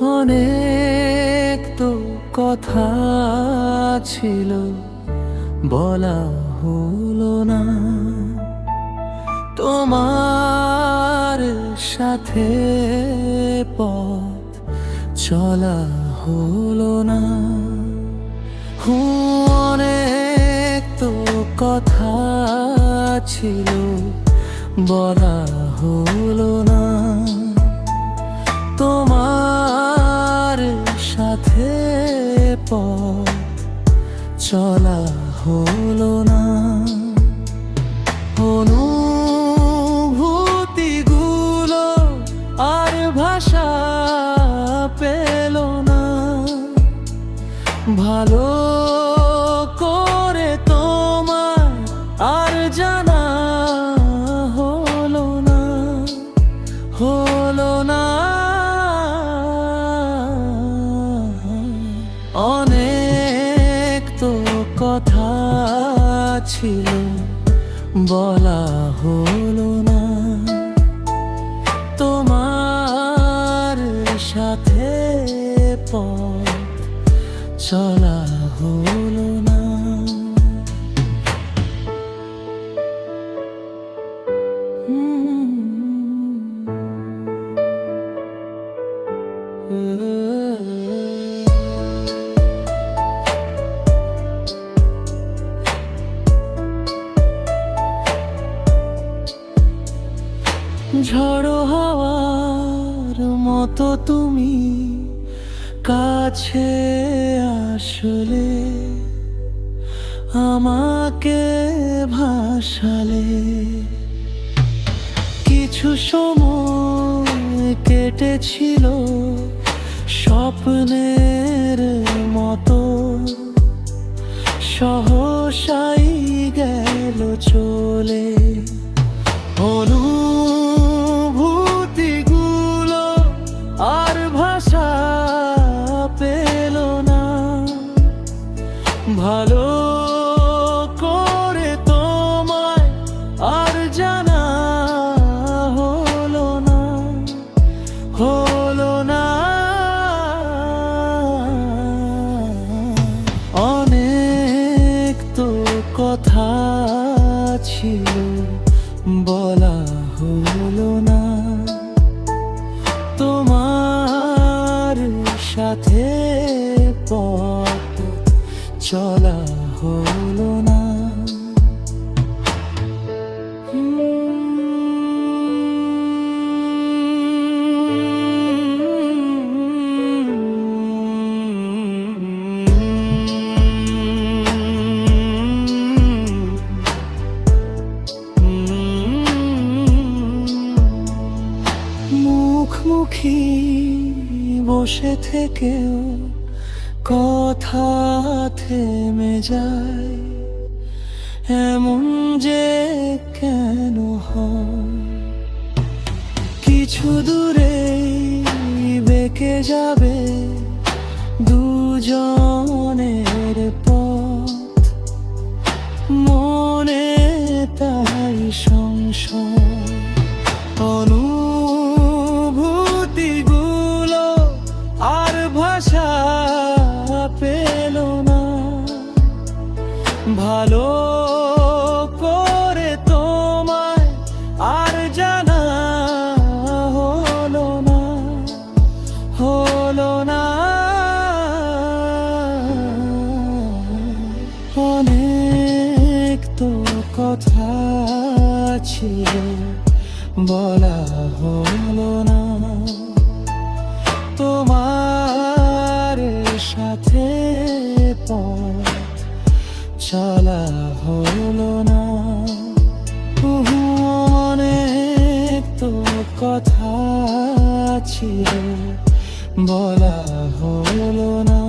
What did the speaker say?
অনেক তো কথা ছিল, বলা হলো না। তোমার সাথে পথ চলা হলো না। অনেক তো কথা ছিল, বলা হলো না। তোমার সাথে পথ চলা হলো না। অনুভূতিগুলো আর ভাষা পেল না। ভালো করে তোমায় আর জানা হলো না, হলো না। অনেক তো কথা ছিল, বলা হলো না। তোমার সাথে পথ চলা হলো না। ঝড়ো হাওয়ার মতো তুমি কাছে আসলে, আমাকে ভাসালে। কিছু সময় কেটেছিল স্বপ্নের মতো, সহসাই গেল চলে। অনুভূতিগুলো আর ভাষা পেল না। ভালো করে তোমায় আর জানা হলো না, হলো না। অনেক তো কথা ছিল, বলা হলো না। তোমার সাথে পথ চলা হলো না। মুখোমুখি বসে থেকেও কথা থেমে যায়, এমন যে কেন হয়। কিছু দূরে বেঁকে যাবে দুজনের পথ, মনে তাই সংশয়। অনুভূতিগুলো আর ভাষা পেল না। ভালো করে তোমায় আর জানা হলো না, হলো না। অনেক তো কথা ছিল, বলা হলো না। তোমার সাথে পথ চলা হলো না। অনেক তো কথা ছিল, বলা হলো না।